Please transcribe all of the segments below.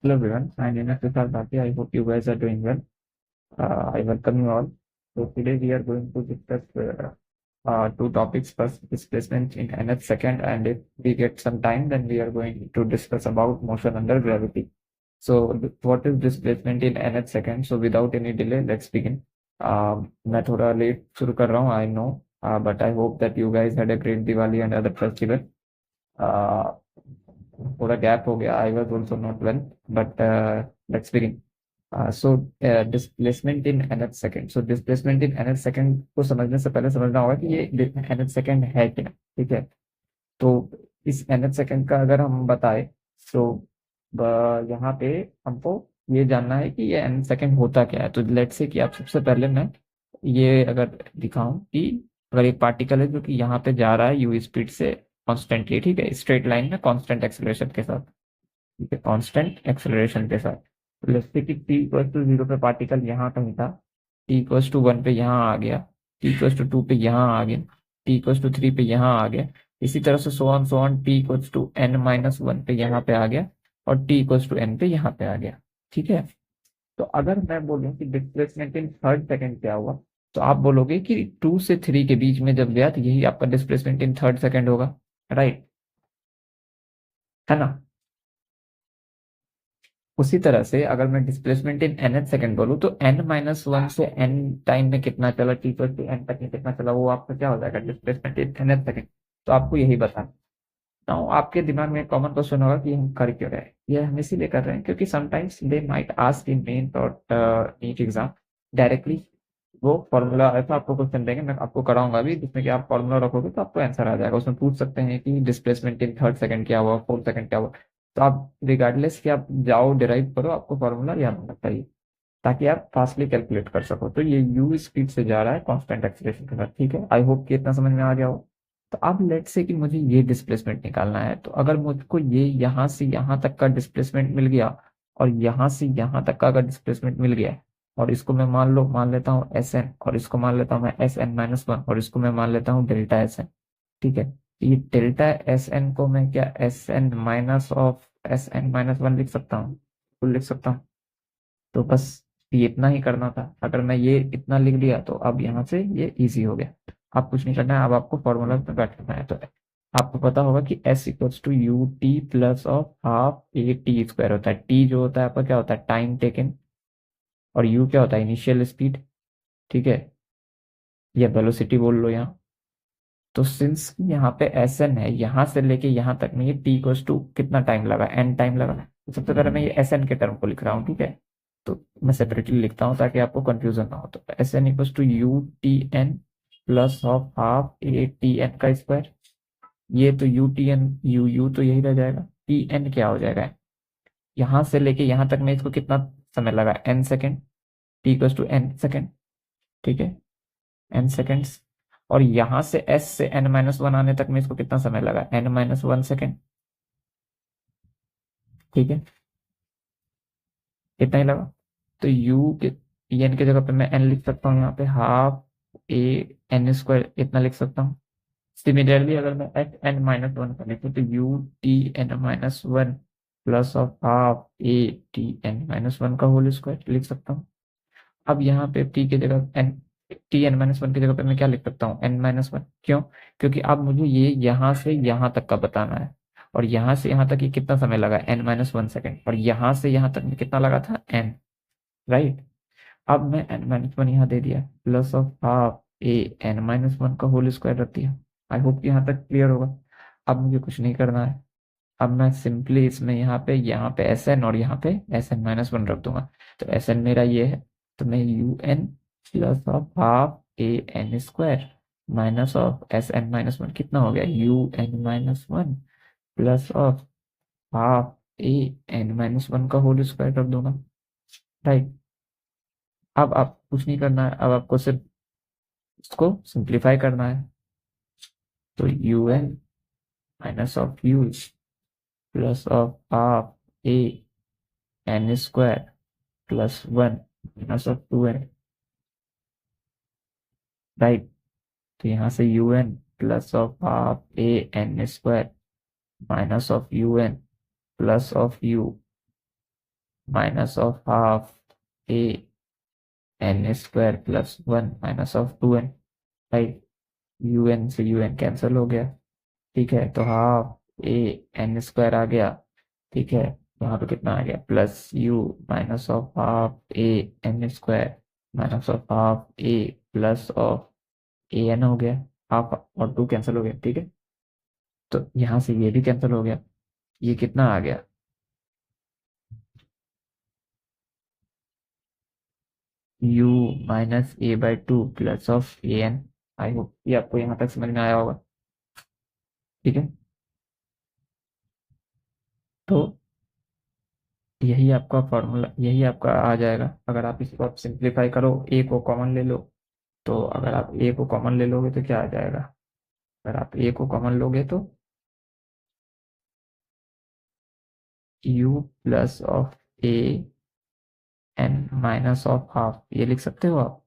Hello everyone, my name is Tushar Bhatia. I hope you guys are doing well. I welcome you all. So today we are going to discuss two topics. First, displacement in nth second, and if we get some time, then we are going to discuss about motion under gravity. So what is displacement in nth second? So without any delay, let's begin. मैं थोड़ा late शुरू कर रहा हूँ, I know, but I hope that you guys had a great Diwali and other festival. थोड़ा gap हो गया. I was also not well, but let's begin. Displacement in nth second. So displacement in nth second को समझने से पहले समझना होगा कि ये nth सेकंड है क्या. ठीक है. तो इस nth सेकंड का अगर हम बताए तो यहाँ पे हमको ये जानना है कि ये nth सेकंड होता क्या है. तो लेट्स से कि आप सबसे पहले मैं ये अगर दिखाऊं कि अगर एक पार्टिकल है जो कि यहाँ पे जा रहा है यू स्पीड से कॉन्स्टेंटली. ठीक है. स्ट्रेट लाइन में कांस्टेंट एक्सेलरेशन के साथ. ठीक है. कांस्टेंट एक्सेलरेशन के साथ. लेट्स से कि t इक्वल टू 0 पे पार्टिकल यहाँ कहीं था, t इक्वल टू 1 पे यहाँ आ गया, t इक्वल टू 2 पे यहाँ आ गया, t इक्वल टू 3 पे यहाँ आ गया. इसी तरह से so on t equal to n minus 1 पे यहाँ पे आ गया और t इक्वल टू n पे यहाँ पे आ गया. ठीक है. तो अगर मैं बोलूँ कि डिस्प्लेसमेंट इन थर्ड सेकंड क्या हुआ, तो आप बोलोगे कि 2 से 3 के बीच में जब गया तो यही आपका डिस्प्लेसमेंट इन थर्ड सेकंड होगा. राइट है ना. उसी तरह से अगर मैं डिस्प्लेसमेंट इन nth सेकंड बोलूं तो n माइनस 1 से n टाइम में कितना चला, t इक्वल टू n तक में कितना चला, वो आपका क्या हो जाएगा डिस्प्लेसमेंट इन nth सेकंड. तो आपको यही बताना. नाउ आपके दिमाग में एक कॉमन क्वेश्चन होगा कि हम कर क्यों रहे हैं. ये हम इसीलिए कर रहे हैं क्योंकि sometimes they might ask in main और नीट एग्जाम डायरेक्टली वो फॉर्मूला ऐसा आपको क्वेश्चन देंगे. मैं आपको कराऊंगा अभी जिसमें कि आप फॉर्मूला रखोगे तो आपको आंसर आ जाएगा. उसमें पूछ सकते हैं कि डिस्प्लेसमेंट इन थर्ड सेकंड क्या हुआ, फोर्थ सेकंड क्या हुआ. तो आप रिगार्डलेस कि आप जाओ डिराइव करो, आपको फॉर्मूला याद होना चाहिए ताकि आप फास्टली कैलकुलेट कर सको. तो ये यू स्पीड से जा रहा है कांस्टेंट एक्सीलरेशन के साथ. ठीक है. आई होप कि इतना समझ में आ गया हो. तो अब लेट से कि मुझे ये डिस्प्लेसमेंट निकालना है. तो अगर मुझको ये यहाँ से यहाँ तक का डिस्प्लेसमेंट मिल गया और यहाँ से यहाँ तक का अगर डिस्प्लेसमेंट मिल गया और इसको मैं मान लेता हूँ एस एन और इसको मान लेता हूँ मैं एस एन माइनस वन और इसको मैं मान लेता हूँ डेल्टा एस एन. ठीक है. ये डेल्टा एस एन को मैं क्या s n minus of s n minus one लिख सकता हूँ. तो लिख सकता हूँ. तो बस ये इतना ही करना था. अगर मैं ये इतना लिख दिया तो अब यहाँ से ये इजी हो गया. आप कुछ नहीं करना है. अब आपको फॉर्मूला में बैठना है. तो आपको पता होगा कि S equals to U T plus of half a t square होता है. टी जो होता है आपका क्या होता है टाइम टेकन और यू क्या होता है इनिशियल स्पीड. ठीक है. या वेलोसिटी बोल लो यहाँ. तो सिंस यहाँ पे एस एन है यहाँ से लेके यहाँ तक में ये टी इक्वल्स टू कितना टाइम लगा एन टाइम लगा. तो सबसे पहले मैं ये एस एन के टर्म को लिख रहा हूँ. ठीक है. तो मैं सेपरेटली लिखता हूँ ताकि आपको कंफ्यूजन ना हो. तो s n equals to you t n plus of half a t n का स्क्वायर. ये तो u t n u u तो यही रह जाएगा. टी एन क्या हो जाएगा यहाँ से लेके यहाँ तक में इसको कितना समय लगा n second. T equals to n second. ठीक है. N seconds. और यहां से एस से एन माइनस वन आने तक में इसको कितना समय लगा एन माइनस वन सेकेंड. ठीक है. इतना ही लगा. तो यू के एन की जगह पे मैं एन लिख सकता हूँ यहाँ पे हाफ ए एन स्क्वायर इतना लिख सकता हूँ. सिमिलरली अगर मैं एच एन माइनस वन का लिखूँ तो u t n minus one plus of half a t n minus one का होल स्क्वायर लिख सकता हूँ. अब यहाँ पे टी की जगह n t n minus one की जगह पे मैं क्या लिख सकता हूँ एन माइनस वन. क्यों? क्योंकि अब मुझे ये यहाँ से यहाँ तक का बताना है और यहाँ से यहाँ तक ये कितना समय लगा एन माइनस वन सेकेंड और यहाँ से यहाँ तक में कितना लगा था एन. राइट. अब मैं एन माइनस वन यहाँ दे दिया plus of half a n minus one का होल स्क्वायर रख दिया. आई होप कि यहाँ तक क्लियर होगा. अब मुझे कुछ नहीं करना है. अब मैं सिंपली इसमें यहाँ पे एस एन और यहाँ पे एस एन माइनस वन रख दूंगा. तो एस एन मेरा ये है. तो मैं u n plus of half a n square minus of s n minus one कितना हो गया u n minus one plus of half a n minus one का होल स्क्वायर रख दूंगा. राइट. अब आप कुछ नहीं करना है. अब आपको सिर्फ इसको सिंप्लीफाई करना है. तो u n minus of u plus of half a n square plus one minus of two n. Right. तो यहाँ से u n plus of half a n square minus of u n plus of u minus of half a n square plus 1 minus of 2n, right. U n से u n cancel हो गया, ठीक है। तो half a n square आ गया, ठीक है। यहाँ पे कितना आ गया, plus u minus of half a n square minus of half a plus of a n हो गया। हाफ और 2 कैंसिल हो गया, ठीक है। तो यहाँ से ये भी कैंसिल हो गया, ये कितना आ गया, u minus a by two plus of a n. I hope ये आपको यहाँ तक समझ में आया होगा, ठीक है। तो यही आपका फॉर्मूला, यही आपका आ जाएगा। अगर आप इसको आप सिंप्लीफाई करो, ए को कॉमन ले लो, तो अगर आप ए को कॉमन ले लोगे तो क्या आ जाएगा, अगर आप ए को कॉमन लोगे तो u plus of a n minus of half, ये लिख सकते हो आप,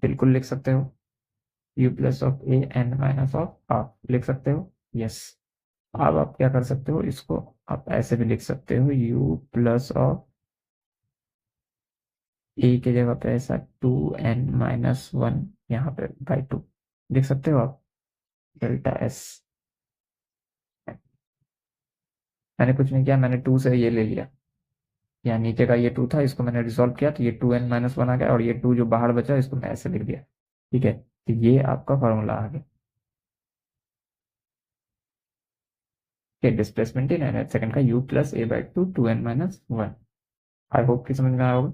बिल्कुल लिख सकते हो। u plus of a n minus of half लिख सकते हो, यस। अब आप क्या कर सकते हो, इसको आप ऐसे भी लिख सकते हो, u प्लस ऑफ ए की जगह पे ऐसा 2n-1 यहाँ पे बाई 2 लिख सकते हो आप, डेल्टा एस। मैंने कुछ नहीं किया, मैंने 2 से ये ले लिया, यहाँ नीचे का ये 2 था, इसको मैंने रिजॉल्व किया तो ये 2n-1 आ गया, और ये 2 जो बाहर बचा इसको मैं ऐसे लिख दिया, ठीक है। तो ये आपका फॉर्मूला आ गया, डिस्प्लेसमेंट इन nth सेकंड का u plus A by to 2n-1। I hope कि समझ में आया होगा।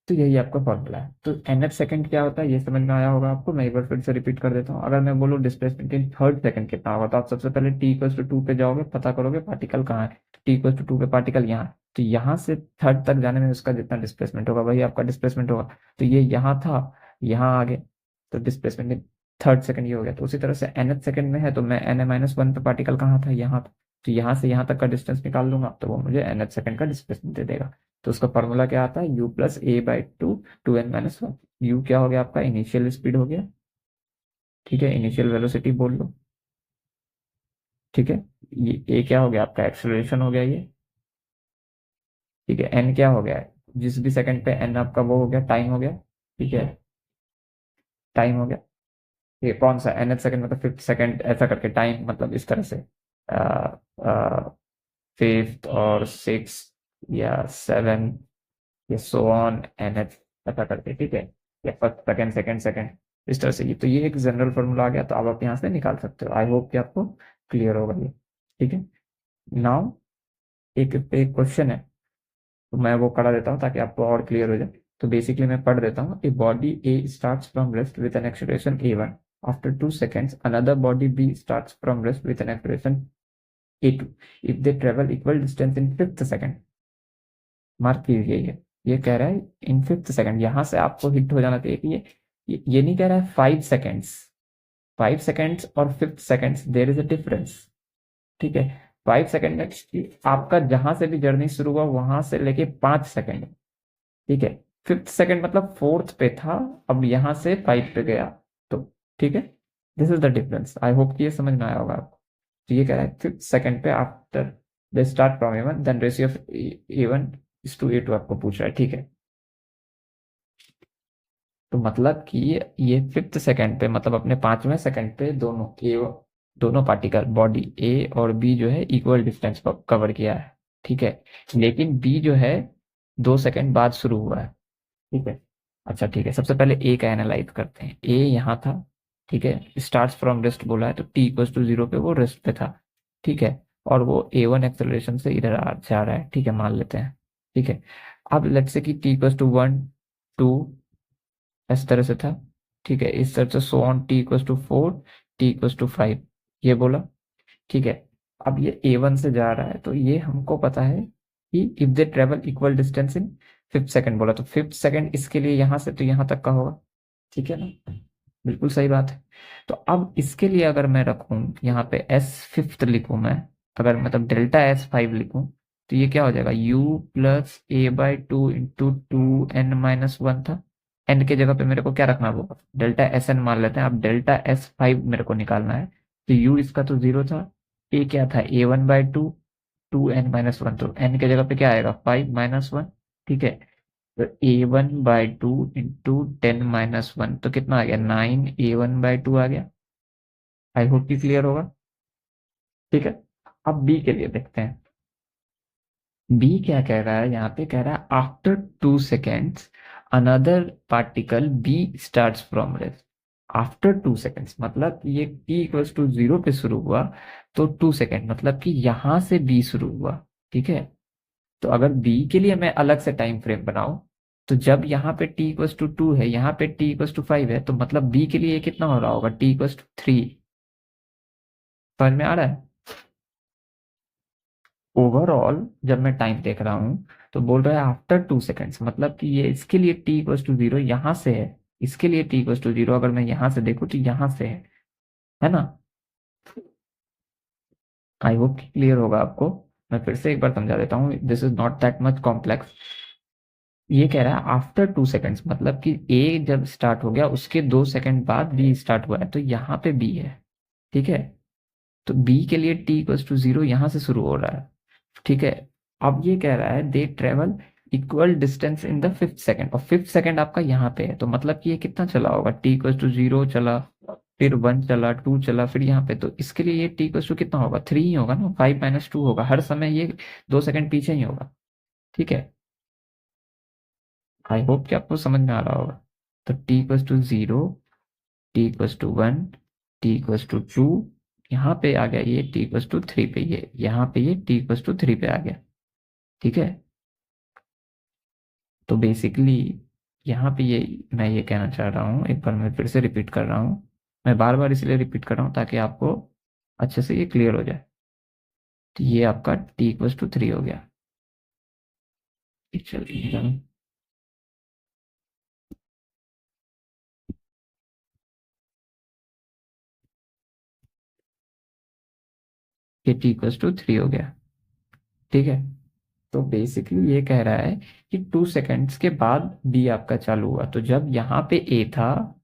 तो यही आपका फॉर्मूला है। तो nth सेकंड क्या होता है ये समझ में आया होगा आपको। मैं एक बार फिर से रिपीट कर देता हूँ। अगर मैं बोलूँ डिस्प्लेसमेंट इन थर्ड सेकंड कितना होगा, तो आप सबसे पहले t इक्वल टू 2 पे जाओगे, पता करोगे पार्टिकल कहाँ है। t इक्वल टू 2 पे पार्टिकल यहाँ है, तो यहाँ से थर्ड तक जाने में उसका जितना डिस्प्लेसमेंट होगा वही आपका डिस्प्लेसमेंट होगा। तो ये यहाँ था, यहाँ आ गए, तो डिस्प्लेसमेंट इन थर्ड सेकंड ये हो गया। तो उसी तरह से nth सेकंड में है, तो मैं n-1 पे पार्टिकल कहाँ था, यहाँ था, तो यहाँ से यहाँ तक का डिस्टेंस निकाल लूंगा, तो वो मुझे nth सेकंड का डिस्प्लेसमेंट दे देगा। तो उसका फॉर्मूला क्या आता है, u plus A by to 2n-1। You क्या हो गया आपका, इनिशियल स्पीड हो गया, ठीक है, इनिशियल वेलोसिटी बोल लो, ठीक है। ये ए क्या हो गया आपका, एक्सेलरेशन हो गया ये, ठीक है। एन क्या हो गया है, जिस भी सेकंड पे एन आपका वो हो गया, टाइम हो गया, ठीक है, टाइम हो गया। ये कौन सा एन सेकंड मतलब फिफ्थ सेकंड, ऐसा करके टाइम मतलब इस तरह से फिफ्थ और सिक्स या सेवन या सो ऑन एन एच, ऐसा करके, ठीक है, या फर्स्ट सेकंड सेकंड सेकंड, इस तरह से। ये तो ये एक जनरल फॉर्मूला आ गया, तो अब आप यहाँ से निकाल सकते हो। आई होप कि आपको क्लियर होगा ये, ठीक है। नाउ एक एक क्वेश्चन है, तो मैं वो करा देता हूँ ताकि आपको और क्लियर हो जाए। तो बेसिकली मैं पढ़ देता हूँ, a body A starts from rest with an acceleration a1, after 2 seconds another body b starts from rest with an acceleration a2 if they travel equal distance in fifth second। Mark कीजिए, ये कह रहा है in fifth second. यहां से आपको hit हो जाना चाहिए कि ये नहीं कह रहा है 5 seconds। 5 seconds और fifth seconds there is a difference, ठीक है। 5 सेकंड में आपका जहां से भी जर्नी शुरू हुआ वहां से लेके 5 सेकंड, ठीक है। फिफ्थ सेकंड मतलब फोर्थ पे था, अब यहां से 5 पे गया, तो ठीक है, this is the difference. I hope कि ये समझ में आया होगा आपको। तो ये कह रहा है फिफ्थ सेकंड पे after they start from a one then ratio of a one is to a two आपको पूछ रहा है, ठीक है। तो मतलब कि ये फिफ्थ सेकंड पे मतलब अपने 5वें सेकंड पे दोनों पार्टिकल बॉडी ए और बी जो है इक्वल डिस्टेंस कवर किया है, ठीक है। लेकिन बी जो है 2 सेकंड बाद शुरू हुआ है, ठीक है। अच्छा ठीक है, सबसे पहले ए का एनालाइज करते हैं। ए यहाँ था, ठीक है, स्टार्ट फ्रॉम रेस्ट बोला है, तो टी इक्वल टू 0 पे वो रेस्ट पे था, ठीक है। और वो a1 एक्सेलरेशन से इधर जा रहा है, ठीक है, मान लेते हैं, ठीक है। अब लेट्स से कि टी इक्वल टू 1 2 इस तरह से था, ठीक है। इस तरह से so on t equal to 4 t equal to 5 ये बोला, ठीक है। अब ये a1 से जा रहा है, तो ये हमको पता है कि if they travel equal distance in fifth second बोला, तो फिफ्थ सेकंड इसके लिए यहाँ से तो यहाँ तक का होगा, ठीक है ना, बिल्कुल सही बात है। तो अब इसके लिए अगर मैं रखूं यहाँ पे एस फिफ्थ लिखूं मैं, अगर मतलब डेल्टा S5 लिखूं, तो ये क्या हो जाएगा, u plus A by two into 2n-1 था। n की जगह पे मेरे को क्या रखना होगा, डेल्टा Sn मान लेते हैं। अब डेल्टा S5 मेरे को निकालना है, तो u इसका तो 0 था, a क्या था a1/2, 2n-1, तो n के जगह पे क्या आएगा 5-1, ठीक है। तो a1/2 इंटू 10-1 तो कितना आ गया 9 a1/2 आ गया। आई होप कि क्लियर होगा, ठीक है। अब बी के लिए देखते हैं। बी क्या कह रहा है, यहाँ पे कह रहा है after 2 seconds another particle B starts from rest. After 2 seconds मतलब कि ये t=0 पे शुरू हुआ, तो 2 सेकेंड मतलब कि यहां से बी शुरू हुआ, ठीक है। तो अगर बी के लिए मैं अलग से टाइम फ्रेम बनाऊं, तो जब यहाँ पे t=2 है, यहाँ पे t=5 है, तो मतलब बी के लिए ये कितना हो रहा होगा t=3। समझ में आ रहा है। ओवरऑल जब मैं टाइम देख रहा हूँ तो बोल रहा है आफ्टर 2 seconds मतलब कि ये इसके लिए t=0 यहाँ से है, इसके लिए t=0 अगर मैं यहाँ से देखूँ तो यहाँ से है ना। आई होप क्लियर होगा आपको। मैं फिर से एक बार समझा देता हूँ, this is not that much complex. ये कह रहा है आफ्टर 2 seconds मतलब कि ए जब स्टार्ट हो गया उसके 2 सेकंड बाद बी स्टार्ट हुआ है, तो यहाँ पे बी है, ठीक है। तो बी के लिए t=0 यहाँ से शुरू हो रहा है, ठीक है। अब ये कह रहा है they travel equal distance in the 5th second, और 5th सेकंड आपका यहाँ पे है, तो मतलब कि ये कितना चला होगा t=0 चला, फिर 1 चला, 2 चला, फिर यहाँ पे, तो इसके लिए ये t= कितना होगा 3 ही होगा ना, 5-2 होगा, हर समय ये 2 सेकंड पीछे ही होगा, ठीक है। आई होप कि आपको समझ में आ रहा होगा। तो t=0, t=1, t=2, यहाँ पे आ गया ये t=3 पे, ये यहाँ पे ये t=3 पे आ गया, ठीक है। तो बेसिकली यहाँ पे ये मैं ये कहना चाह रहा हूँ, एक बार मैं फिर से रिपीट कर रहा हूँ। मैं बार बार इसलिए रिपीट कर रहा हूँ ताकि आपको अच्छे से ये क्लियर हो जाए। तो ये आपका t=3 हो गया। चलिए ये t=3 हो गया, ठीक है। तो बेसिकली ये कह रहा है कि 2 सेकंड्स के बाद बी आपका चालू हुआ, तो जब यहाँ पे ए था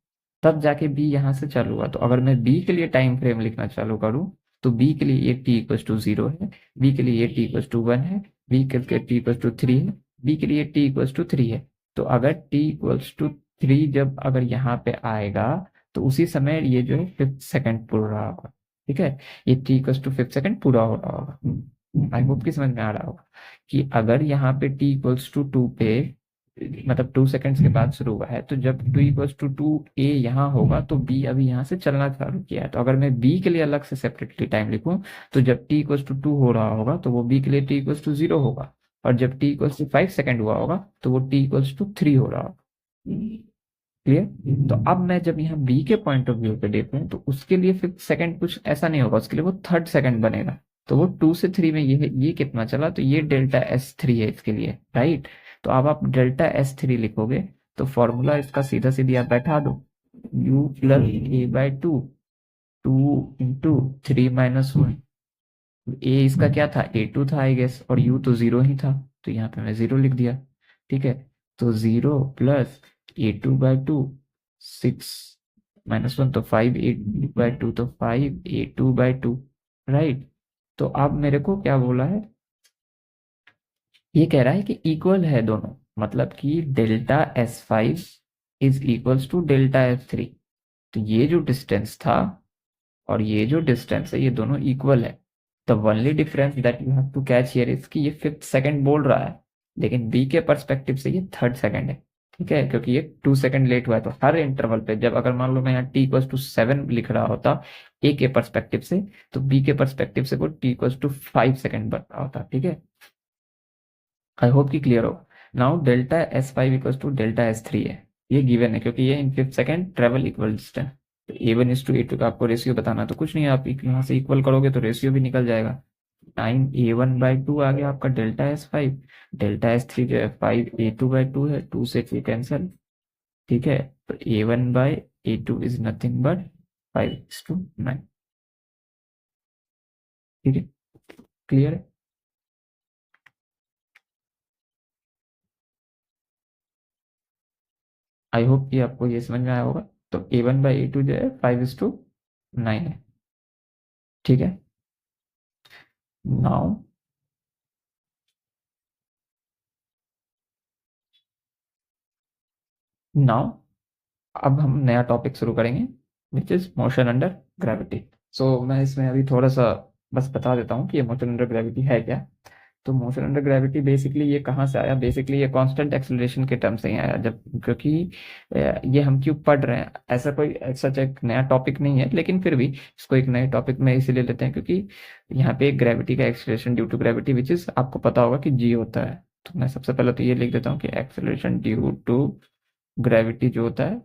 तब जाके बी यहाँ से चालू हुआ, तो अगर मैं बी के लिए टाइम फ्रेम लिखना चालू करूँ तो बी के लिए ये t=0 है, बी के लिए ये t=1 है, बी के लिए t=3 है, बी के लिए t=3 है। तो अगर t=3 जब अगर यहाँ पे आएगा तो उसी समय ये जो है 5th सेकंड पूरा रहा होगा, ठीक है। ये t=5th सेकंड पूरा हो रहा होगा। आई होप कि समझ में आ रहा होगा कि अगर यहाँ पे t=2 पे मतलब 2 सेकंड्स के बाद शुरू हुआ है, तो जब t=2 ए यहाँ होगा तो बी अभी यहाँ से चलना चालू किया है, तो अगर मैं बी के लिए अलग से सेपरेटली टाइम लिखूं तो जब t=2 हो रहा होगा तो वो बी के लिए t=0 होगा, और जब t=5 सेकंड हुआ होगा तो वो t=3 हो रहा होगा। क्लियर। तो अब मैं जब यहाँ बी के पॉइंट ऑफ व्यू पे देखूं तो उसके लिए 5th सेकंड कुछ ऐसा नहीं होगा, उसके लिए वो 3rd सेकंड बनेगा। तो वो 2 से 3 में ये कितना चला, तो ये Δs3 है इसके लिए, राइट। तो अब आप Δs3 लिखोगे तो फॉर्मूला इसका सीधा सीधी आप बैठा दो, u+a/2, 2 × 3 - 1। ए इसका क्या था a2 था आई गेस, और u तो 0 ही था, तो यहाँ पे मैं 0 लिख दिया, ठीक है। तो 0 प्लस a2/2, 6 - 1 तो 5, a2/2 तो 5 a2/2, राइट। तो अब मेरे को क्या बोला है, ये कह रहा है कि इक्वल है दोनों, मतलब कि Δs5 is equals to Δs3। तो ये जो डिस्टेंस था और ये जो डिस्टेंस है ये दोनों इक्वल है। The only difference that you have to catch here is कि ये 5th सेकंड बोल रहा है, लेकिन बी के परस्पेक्टिव से ये 3rd सेकंड है, ठीक है, क्योंकि ये 2 सेकंड लेट हुआ है। तो हर इंटरवल पे जब अगर मान लो मैं यहाँ t=7 लिख रहा होता ए के परस्पेक्टिव से, तो बी के परस्पेक्टिव से वो t=5 सेकंड बन रहा होता, ठीक है। आई होप कि क्लियर हो। नाउ Δs5 = Δs3 है, ये गिवन है क्योंकि ये इन 5th second travel equal distance. तो a1:a2 का आपको रेशियो बताना है, तो कुछ नहीं है, आप यहाँ से इक्वल करोगे तो रेशियो भी निकल जाएगा। 9 a1/2 आ गया आपका Δs5, Δs3 जो है 5 a2/2 है, 2 से 2 कैंसल, ठीक है। तो a1/a2 इज नथिंग बट 5:9, ठीक है। क्लियर है। आई होप कि आपको ये समझ में आया होगा। तो a1/a2 जो है 5:9 है, ठीक है। नाउ नाउ अब हम नया टॉपिक शुरू करेंगे which is motion under gravity. So मैं इसमें अभी थोड़ा सा बस बता देता हूँ कि ये मोशन अंडर ग्रेविटी है क्या। तो मोशन अंडर ग्रेविटी बेसिकली ये कहाँ से आया, बेसिकली ये कांस्टेंट एक्सेलरेशन के टर्म से ही आया। जब क्योंकि ये हम क्यों पढ़ रहे हैं, ऐसा कोई सच एक नया टॉपिक नहीं है, लेकिन फिर भी इसको एक नए टॉपिक में इसीलिए लेते हैं क्योंकि यहाँ पे ग्रेविटी का acceleration due to gravity which is आपको पता होगा कि जी होता है। तो मैं सबसे पहले तो ये लिख देता हूँ कि एक्सेलरेशन ड्यू टू ग्रेविटी जो होता है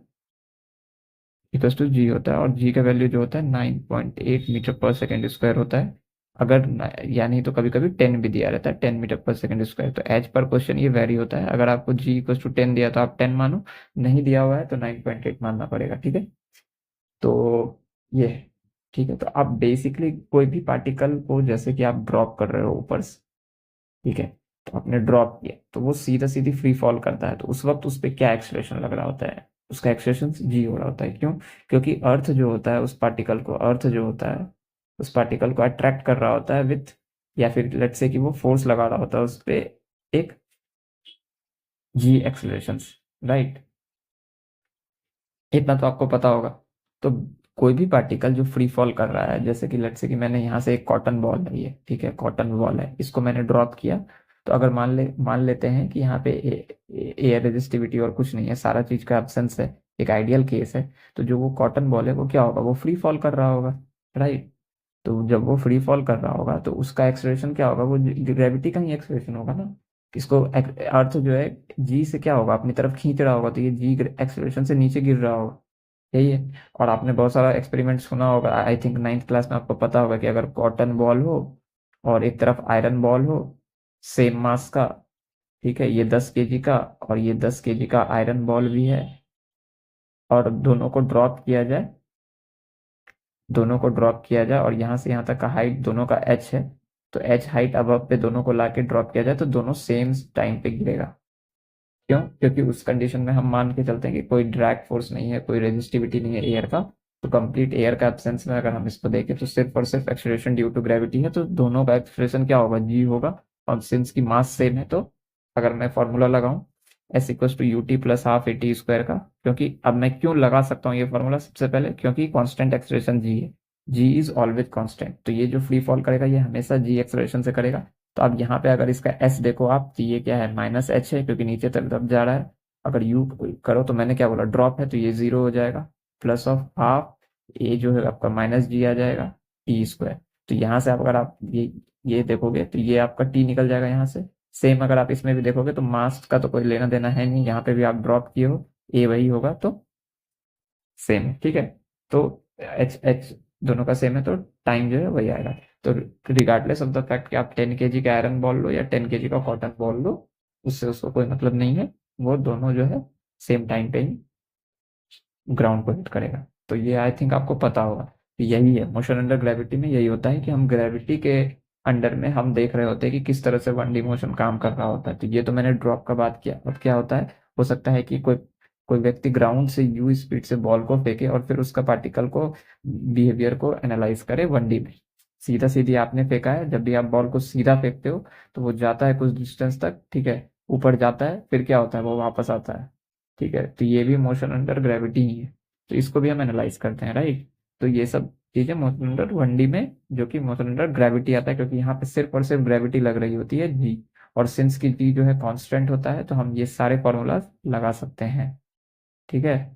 इक्वल्स टू जी होता है, और जी का वैल्यू जो होता है 9.8 मीटर पर सेकेंड स्क्वायर होता है। अगर या नहीं तो कभी कभी 10 भी दिया रहता है, 10 मीटर पर सेकेंड स्क्वायर। तो एज पर क्वेश्चन ये वेरी होता है, अगर आपको जी इक्वल्स टू 10 दिया तो आप 10 मानो, नहीं दिया हुआ है तो 9.8 मानना पड़ेगा। ठीक है, तो ये है। ठीक है, तो आप बेसिकली कोई भी पार्टिकल को जैसे कि आप ड्रॉप कर रहे हो ऊपर से, ठीक है, तो आपने ड्रॉप किया तो वो सीधा सीधी फ्री फॉल करता है, तो उस वक्त उस पर क्या एक्सलेशन लग रहा होता है, उसका एक्सलेशन जी हो रहा होता है। क्यों? क्योंकि अर्थ जो होता है उस पार्टिकल को, अर्थ जो होता है उस पार्टिकल को अट्रैक्ट कर रहा होता है विथ, या फिर लेट्स से कि वो फोर्स लगा रहा होता है उस पर एक जी एक्सलेशन, राइट। इतना तो आपको पता होगा। तो कोई भी पार्टिकल जो फ्री फॉल कर रहा है, जैसे कि लेट्स से कि मैंने यहाँ से एक कॉटन बॉल है, ये ठीक है कॉटन बॉल है, इसको मैंने ड्रॉप किया। तो अगर मान लेते हैं कि यहाँ पे एयर रेजिस्टिविटी और कुछ नहीं है, सारा चीज का एब्सेंस है, एक आइडियल केस है। तो जो वो कॉटन बॉल है वो क्या होगा, वो फ्री फॉल कर रहा होगा, राइट। तो जब वो फ्री फॉल कर रहा होगा तो उसका एक्सलेरेशन क्या होगा, वो ग्रेविटी का ही एक्सलेरेशन होगा ना। इसको अर्थ जो है जी से क्या होगा, अपनी तरफ खींच रहा होगा, तो ये जी एक्सलेरेशन से नीचे गिर रहा होगा, यही है। और आपने बहुत सारा एक्सपेरिमेंट सुना होगा, आई थिंक 9th क्लास में आपको पता होगा कि अगर कॉटन बॉल हो और एक तरफ आयरन बॉल हो सेम मास का, ठीक है, ये 10 kg का और ये 10 kg का आयरन बॉल भी है, और दोनों को ड्रॉप किया जाए, दोनों को ड्रॉप किया जाए और यहाँ से यहाँ तक का हाइट दोनों का h है, तो h हाइट अब पे दोनों को लाके ड्रॉप किया जाए तो दोनों सेम टाइम पे गिरेगा। क्यों? क्योंकि उस कंडीशन में हम मान के चलते हैं कि कोई ड्रैग फोर्स नहीं है, कोई रेजिस्टिविटी नहीं है एयर का। तो कंप्लीट एयर का एब्सेंस में अगर हम इसको देखें तो सिर्फ और सिर्फ एक्सेलरेशन ड्यू टू ग्रेविटी है, तो दोनों का एक्सेलरेशन क्या होगा, जी होगा। और सिंस की मास सेम है तो अगर मैं फॉर्मूला लगाऊं s equals to U T plus half a t square का, क्योंकि अब मैं क्यों लगा सकता हूँ ये फॉर्मूला, सबसे पहले क्योंकि कांस्टेंट एक्सेलरेशन जी है, जी इज ऑलवेज कांस्टेंट, तो ये जो फ्री फॉल करेगा ये हमेशा जी एक्सेलरेशन से करेगा। तो अब यहाँ पे अगर इसका एस देखो आप, तो ये क्या है, माइनस एच है क्योंकि नीचे तरफ जा रहा है। अगर यू करो तो मैंने क्या बोला, ड्रॉप है, तो ये जीरो हो जाएगा, प्लस ऑफ हाफ ए जो है आपका माइनस जी आ जाएगा टी स्क्वायर। तो यहाँ से आप अगर आप ये देखोगे तो ये आपका टी निकल जाएगा यहाँ से। सेम अगर आप इसमें भी देखोगे तो मास का तो कोई लेना देना है नहीं, यहाँ पे भी आप ड्रॉप किए हो ए वही होगा, तो सेम है, ठीक है। तो एच एच दोनों का सेम है तो टाइम जो है वही आएगा। तो रिगार्डलेस ऑफ द फैक्ट कि आप 10 kg का आयरन बॉल लो या 10 kg का कॉटन बॉल लो, उससे उसको कोई मतलब नहीं है, वो दोनों जो है सेम टाइम पे ही ग्राउंड को हिट करेगा। तो ये आई थिंक आपको पता होगा। तो यही है मोशन अंडर ग्रेविटी में, यही होता है कि हम ग्रेविटी के अंडर में हम देख रहे होते हैं कि किस तरह से 1D मोशन काम कर रहा होता है। तो ये तो मैंने ड्रॉप का बात किया। अब क्या होता है, हो सकता है कि कोई कोई व्यक्ति ग्राउंड से यू स्पीड से बॉल को फेंके और फिर उसका पार्टिकल को बिहेवियर को एनालाइज करे 1D में। सीधा सीधी आपने फेंका है, जब भी आप बॉल को सीधा फेंकते हो तो वो जाता है कुछ डिस्टेंस तक, ठीक है, ऊपर जाता है, फिर क्या होता है, वो वापस आता है, ठीक है। तो ये भी मोशन अंडर ग्रेविटी ही है, तो इसको भी हम एनालाइज करते हैं, राइट। तो ये सब चीजें मोशन अंडर 1D में, जो कि मोशन अंडर ग्रेविटी आता है, क्योंकि यहाँ पे सिर्फ और सिर्फ ग्रेविटी लग रही होती है जी, और सिंस की जी जो है कांस्टेंट होता है तो हम ये सारे फॉर्मूला लगा सकते हैं, ठीक है।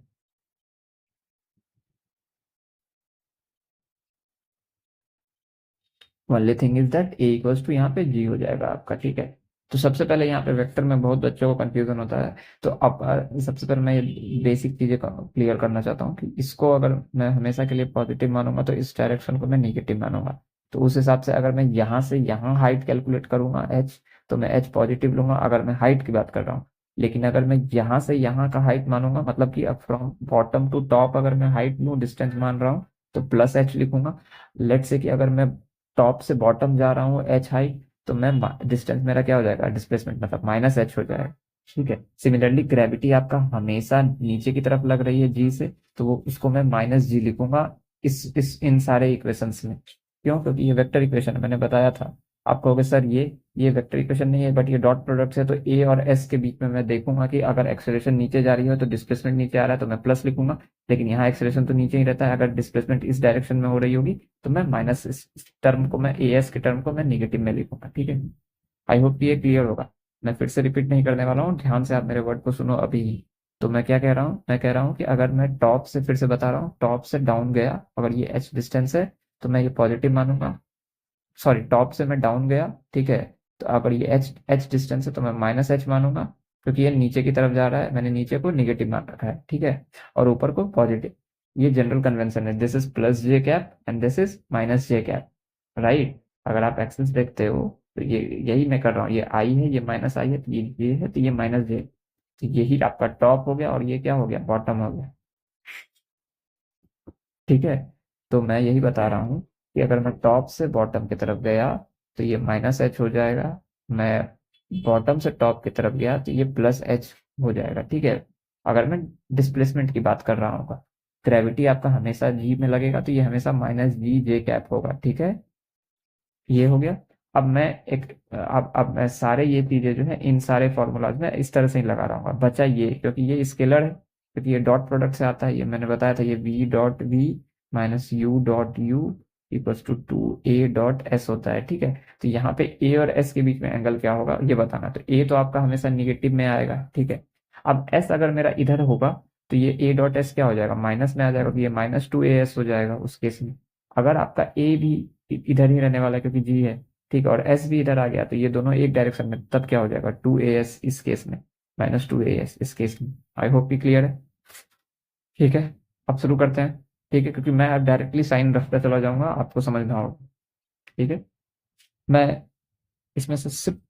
Only thing is that a equals to यहाँ पे जी हो जाएगा आपका, ठीक है। तो सबसे पहले यहाँ पे वेक्टर में बहुत बच्चों को कंफ्यूजन होता है। तो अब सबसे पहले मैं ये बेसिक चीजें क्लियर करना चाहता हूँ कि इसको अगर मैं हमेशा के लिए पॉजिटिव मानूंगा तो इस डायरेक्शन को मैं निगेटिव मानूंगा। तो उस हिसाब से अगर मैं यहाँ से यहाँ हाइट कैलकुलेट करूंगा एच, तो मैं एच पॉजिटिव लूंगा अगर मैं हाइट की बात कर रहा हूँ। लेकिन अगर मैं यहाँ से यहाँ का हाइट मानूंगा, मतलब कि फ्रॉम बॉटम टू टॉप अगर मैं हाइट लूँ, डिस्टेंस मान रहा हूँ, तो प्लस एच लिखूंगा। लेट से कि अगर मैं टॉप से बॉटम जा रहा हूँ एच हाइट, तो मैं डिस्टेंस मेरा क्या हो जाएगा, डिस्प्लेसमेंट मतलब माइनस एच हो जाएगा, ठीक है। सिमिलरली ग्रेविटी आपका हमेशा नीचे की तरफ लग रही है जी से, तो वो उसको मैं माइनस जी लिखूंगा इस इन सारे इक्वेशंस में। क्यों? क्योंकि ये वेक्टर इक्वेशन है, मैंने बताया था। आप कहोगे सर ये वेक्टर इक्वेशन नहीं है बट ये डॉट प्रोडक्ट है, तो ए और एस के बीच में मैं देखूंगा कि अगर एक्सेलरेशन नीचे जा रही है तो डिस्प्लेसमेंट नीचे आ रहा है तो मैं प्लस लिखूंगा, लेकिन यहाँ एक्सेलरेशन तो नीचे ही रहता है, अगर डिस्प्लेसमेंट इस डायरेक्शन में हो रही होगी तो मैं माइनस इस टर्म को, मैं ए एस के टर्म को मैं निगेटिव में लिखूंगा। ठीक है, आई होप ये क्लियर होगा। मैं फिर से रिपीट नहीं करने वाला हूँ, ध्यान से आप मेरे वर्ड को सुनो अभी ही। तो मैं क्या कह रहा हूँ, मैं कह रहा हूँ कि अगर मैं टॉप से, फिर से बता रहा हूँ, टॉप से डाउन गया, अगर ये एच डिस्टेंस है तो मैं ये पॉजिटिव मानूंगा। सॉरी, टॉप से मैं डाउन गया, ठीक है, तो अगर ये एच एच डिस्टेंस है तो मैं माइनस एच मानूंगा, क्योंकि ये नीचे की तरफ जा रहा है, मैंने नीचे को निगेटिव मान रखा है। ठीक है, और ऊपर को पॉजिटिव। ये जनरल कन्वेंशन है, this is plus J cap and this is minus J cap, right. अगर आप एक्सेस देखते हो तो ये यही मैं कर रहा हूँ, ये आई है, ये माइनस आई है, तो ये है, तो ये माइनस जे, तो यही आपका टॉप हो गया और ये क्या हो गया, बॉटम हो गया। ठीक है, तो मैं यही बता रहा हूँ कि अगर मैं टॉप से बॉटम की तरफ गया तो ये माइनस एच हो जाएगा, मैं बॉटम से टॉप की तरफ गया तो ये प्लस एच हो जाएगा। ठीक है, अगर मैं डिस्प्लेसमेंट की बात कर रहा हूँ, ग्रेविटी आपका हमेशा जी में लगेगा तो ये हमेशा माइनस जी जे कैप होगा। ठीक है, ये हो गया। अब मैं एक अब मैं सारे ये चीजें जो है इन सारे फॉर्मूलाज में इस तरह से ही लगा रहा हूँ, बचा ये क्योंकि ये स्केलर है, क्योंकि ये डॉट प्रोडक्ट से आता है, ये मैंने बताया था, ये v dot v minus u dot u equals to two a dot s होता है। ठीक है, तो यहाँ पे ए और एस के बीच में एंगल क्या होगा ये बताना, तो ए तो आपका हमेशा निगेटिव में आएगा। ठीक है, अब एस अगर मेरा इधर होगा तो ये ए डॉट एस क्या हो जाएगा, माइनस में आ जाएगा, तो ये माइनस टू ए एस हो जाएगा उस केस में। अगर आपका ए भी इधर ही रहने वाला है क्योंकि जी है, ठीक है, और एस भी इधर आ गया तो ये दोनों एक डायरेक्शन में, तब क्या हो जाएगा, टू ए एस इस केस में, माइनस टू ए एस इस केस में। आई होप ये क्लियर है। ठीक है, अब शुरू करते हैं। ठीक है, क्योंकि मैं अब डायरेक्टली साइन रखता चला जाऊंगा, आपको समझना होगा। ठीक है, मैं इसमें से सिर्फ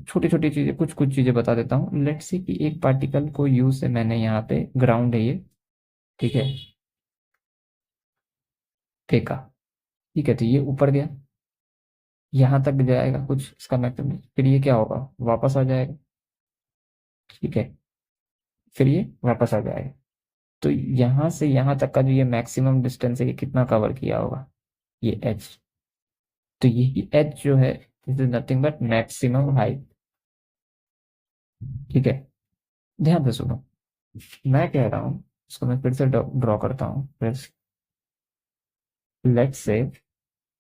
छोटी छोटी चीजें, कुछ कुछ चीजें बता देता हूँ। लेट्स सी कि एक पार्टिकल को यू से मैंने यहाँ पे, ग्राउंड है ये, ठीक है, फेंका। ठीक है, तो ये ऊपर गया, यहाँ तक जाएगा कुछ इसका मैक्सिमम, फिर ये क्या होगा, वापस आ जाएगा। ठीक है, फिर ये वापस आ जाएगा, तो यहाँ से यहाँ तक का जो ये मैक्सिमम डिस्टेंस है, ये कितना कवर किया होगा, ये एच। तो ये एच जो है, this is nothing but maximum height. ठीक है, ध्यान से सुनो, मैं कह रहा हूँ, इसको मैं फिर से ड्रॉ करता हूँ, लेट्स से,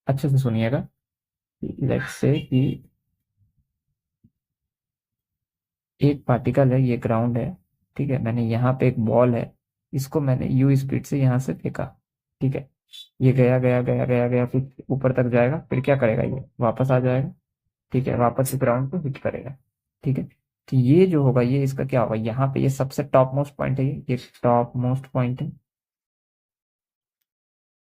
अच्छे से सुनिएगा, लेट्स से कि एक पार्टिकल है, ये ग्राउंड है, ठीक है, मैंने यहाँ पे एक बॉल है, इसको मैंने यू स्पीड से यहाँ से फेंका। ठीक है, ये गया गया गया गया गया, फिर ऊपर तक जाएगा, फिर क्या करेगा, ये वापस आ जाएगा। ठीक है, वापस ग्राउंड को हिट करेगा। ठीक है, तो ये जो होगा, ये इसका क्या होगा, यहाँ पे ये सबसे टॉप मोस्ट पॉइंट है, ये टॉप मोस्ट पॉइंट है,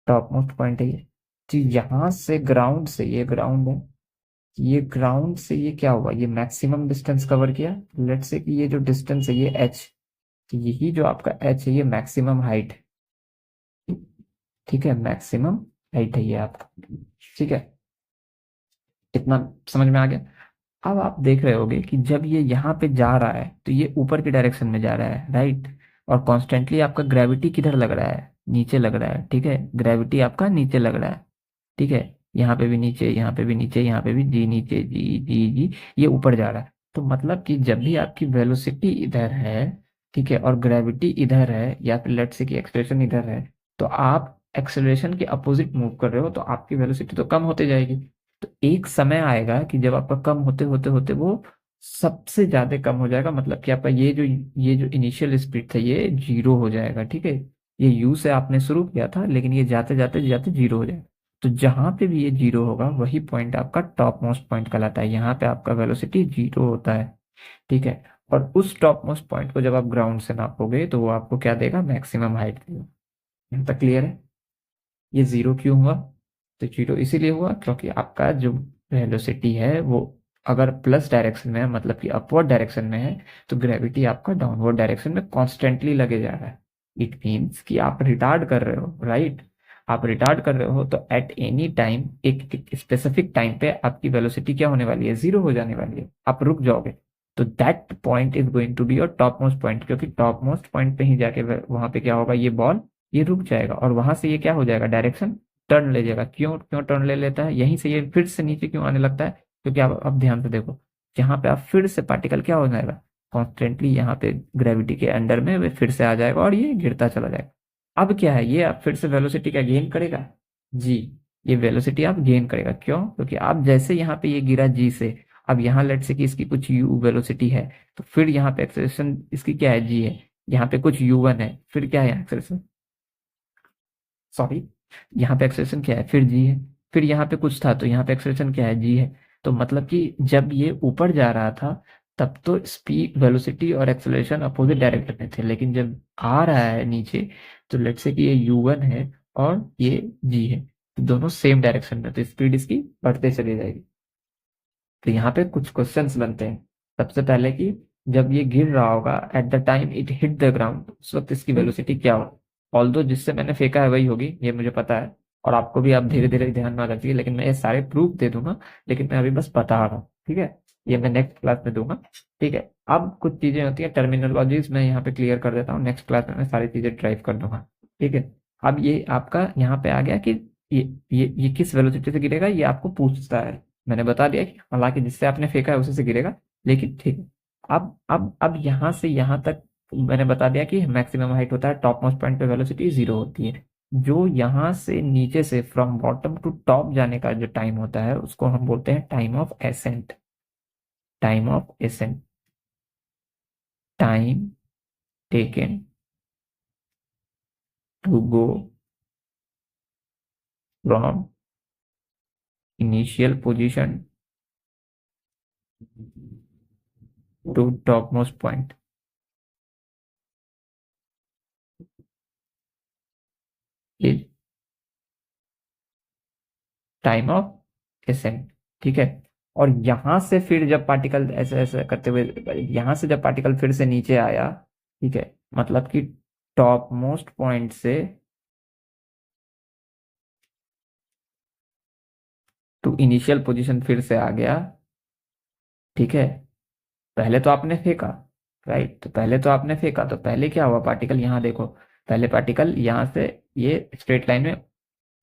टॉप मोस्ट पॉइंट है ये। तो यहाँ से ग्राउंड से, ये ग्राउंड है, ये ग्राउंड से ये क्या होगा, ये मैक्सिमम डिस्टेंस कवर किया। लेट्स से कि ये जो डिस्टेंस है ये एच, तो यही जो आपका एच है ये मैक्सिमम हाइट है। ठीक है, मैक्सिमम हाइट है ये आपका। ठीक है, इतना समझ में आ गया। अब आप देख रहे होगे कि जब ये यहाँ पे जा रहा है तो ये ऊपर की डायरेक्शन में जा रहा है, राइट, और कॉन्स्टेंटली आपका ग्रेविटी किधर लग रहा है, नीचे लग रहा है। ठीक है, ग्रेविटी आपका नीचे लग रहा है। ठीक है, यहाँ पे भी नीचे, यहाँ पे भी नीचे, यहाँ पे भी जी नीचे, जी जी जी, ये ऊपर जा रहा है। तो मतलब कि जब भी आपकी वेलोसिटी इधर है, ठीक है, और ग्रेविटी इधर है, या फिर लेट्स से कि एक्सलेशन इधर है, तो आप एक्सेलरेशन के अपोजिट मूव कर रहे हो तो आपकी वेलोसिटी तो कम होते जाएगी। तो एक समय आएगा कि जब आपका कम होते होते होते वो सबसे ज्यादा कम हो जाएगा, मतलब कि आपका ये जो इनिशियल स्पीड था ये जीरो हो जाएगा। ठीक है, ये यू से आपने शुरू किया था, लेकिन ये जाते जाते जाते जीरो हो जाएगा। तो जहां पे भी ये जीरो होगा वही पॉइंट आपका टॉप मोस्ट पॉइंट कहलाता है, यहाँ पे आपका वेलोसिटी जीरो होता है। ठीक है, और उस टॉप मोस्ट पॉइंट को जब आप ग्राउंड से नापोगे तो वो आपको क्या देगा, मैक्सिमम हाइट देगा। यहाँ तक क्लियर है। ये जीरो क्यों हुआ, तो जीरो इसीलिए हुआ क्योंकि आपका जो वेलोसिटी है वो अगर प्लस डायरेक्शन में है, मतलब कि अपवर्ड डायरेक्शन में है, तो ग्रेविटी आपका डाउनवर्ड डायरेक्शन में कॉन्स्टेंटली लगे जा रहा है। इट मीन्स कि आप रिटार्ड कर रहे हो, राइट, आप रिटार्ड कर रहे हो, तो एट एनी टाइम एक स्पेसिफिक टाइम पे आपकी वेलोसिटी क्या होने वाली है, जीरो हो जाने वाली है, आप रुक जाओगे। तो that point is going to be your top most point, क्योंकि टॉप मोस्ट पॉइंट पे ही जाके वहां पे क्या होगा, ये बॉल ये रुक जाएगा और वहां से ये क्या हो जाएगा, डायरेक्शन टर्न ले जाएगा। क्यों क्यों टर्न ले लेता है, यहीं से ये फिर से नीचे क्यों आने लगता है, क्योंकि आप अब ध्यान से देखो, यहाँ पे आप फिर से पार्टिकल क्या हो जाएगा, कॉन्स्टेंटली यहाँ पे ग्रेविटी के अंडर में वे फिर से आ जाएगा और ये गिरता चला जाएगा। अब क्या है, ये अब फिर से वेलोसिटी क्या गेन करेगा जी, ये वेलोसिटी आप गेन करेगा। क्यों, क्योंकि आप जैसे यहाँ पे ये गिरा जी से, अब यहाँ लेट से कि इसकी कुछ यू वेलोसिटी है, तो फिर यहाँ पे एक्सेलरेशन इसकी क्या है, जी है, यहाँ पे कुछ u1 है, फिर क्या है एक्सेलरेशन, सॉरी, यहाँ पे एक्सेलरेशन क्या है, फिर जी है, फिर यहाँ पे कुछ था तो यहाँ पे एक्सेलरेशन क्या है, जी है। तो मतलब कि जब ये ऊपर जा रहा था तब तो स्पीड वेलोसिटी और एक्सेलरेशन अपोजिट डायरेक्शन में थे, लेकिन जब आ रहा है नीचे तो लेट्स से कि ये u1 है और ये g है, तो दोनों सेम डायरेक्शन में, तो स्पीड इसकी बढ़ते चली जाएगी। तो यहाँ पे कुछ क्वेश्चंस बनते हैं। सबसे पहले कि जब ये गिर रहा होगा at the time it hit the ground, उस वक्त इसकी वेलोसिटी क्या हो, ऑल्दो जिससे मैंने फेंका है वही होगी, ये मुझे पता है, और आपको भी आप धीरे धीरे ध्यान में रखिए, लेकिन मैं ये सारे प्रूफ दे दूंगा, लेकिन मैं अभी बस बता रहा हूँ, ठीक है, ये मैं नेक्स्ट क्लास में दूंगा। ठीक है, अब कुछ चीजें होती है टर्मिनोलॉजीज मैं यहाँ पे क्लियर कर देता हूँ, नेक्स्ट क्लास में मैं सारी चीजें ड्राइव कर दूंगा। ठीक है, अब ये आपका यहाँ पे आ गया कि ये ये किस वेलोसिटी से गिरेगा, ये आपको पूछता है, मैंने बता दिया कि हालांकि जिससे आपने फेंका है उसी से गिरेगा, लेकिन ठीक है। अब यहाँ से यहाँ तक मैंने बता दिया कि मैक्सिमम हाइट होता है, टॉप मोस्ट पॉइंट पे वेलोसिटी 0 होती है। जो यहाँ से नीचे से फ्रॉम बॉटम टू टॉप जाने का जो टाइम होता है उसको हम बोलते हैं time of ascent, time of ascent, time taken to go from initial position to top most point is time of ascent. ठीक है, और यहां से फिर जब पार्टिकल ऐसे ऐसे करते हुए यहां से जब पार्टिकल फिर से नीचे आया, ठीक है, मतलब कि टॉप मोस्ट पॉइंट से टू इनिशियल पोजीशन फिर से आ गया। ठीक है, पहले तो आपने फेंका, राइट, तो पहले तो आपने फेंका, तो पहले क्या हुआ, पार्टिकल यहाँ देखो, पहले पार्टिकल यहाँ से ये स्ट्रेट लाइन में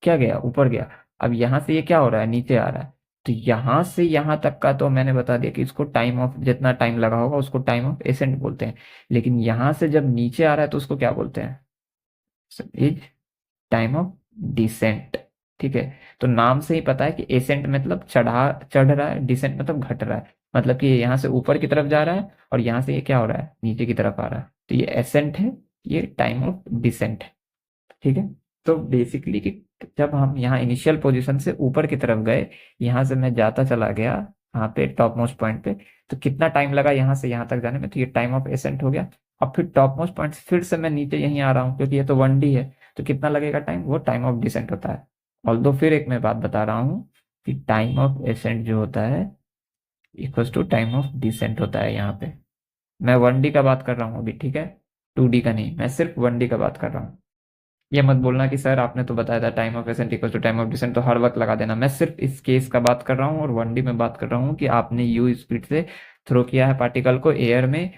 क्या गया, ऊपर गया, अब यहाँ से ये क्या हो रहा है, नीचे आ रहा है। तो यहाँ से यहाँ तक का तो मैंने बता दिया कि इसको टाइम ऑफ, जितना टाइम लगा होगा उसको टाइम ऑफ एसेंट बोलते हैं, लेकिन यहाँ से जब नीचे आ रहा है तो उसको क्या बोलते हैं, इज टाइम ऑफ डिसेंट। ठीक है, तो नाम से ही पता है कि एसेंट मतलब चढ़ रहा है, डिसेंट मतलब घट रहा है, मतलब कि ये यहाँ से ऊपर की तरफ जा रहा है और यहाँ से ये क्या हो रहा है, नीचे की तरफ आ रहा है, तो ये एसेंट है, ये टाइम ऑफ डिसेंट है। ठीक है, तो बेसिकली कि जब हम यहाँ इनिशियल पोजीशन से ऊपर की तरफ गए, यहाँ से मैं जाता चला गया यहाँ पे टॉप मोस्ट पॉइंट पे, तो कितना टाइम लगा यहाँ से यहाँ तक जाने में, तो ये टाइम ऑफ एसेंट हो गया। अब फिर टॉप मोस्ट पॉइंट से फिर से मैं नीचे यहीं आ रहा हूँ, क्योंकि ये तो 1D है, तो कितना लगेगा टाइम, वो टाइम ऑफ डिसेंट होता है। ऑल्दो फिर एक मैं बात बता रहा हूँ कि टाइम ऑफ एसेंट जो होता है equals to time of descent होता है। यहाँ पे मैं 1D का बात कर रहा हूँ अभी, ठीक है, 2D का नहीं, मैं सिर्फ 1D का बात कर रहा हूँ। ये मत बोलना कि सर आपने तो बताया था time of ascent equal to time of descent, तो हर वक्त लगा देना, मैं सिर्फ इस केस का बात कर रहा हूँ और 1D में बात कर रहा हूँ कि आपने यू स्पीड से थ्रो किया है पार्टिकल को एयर में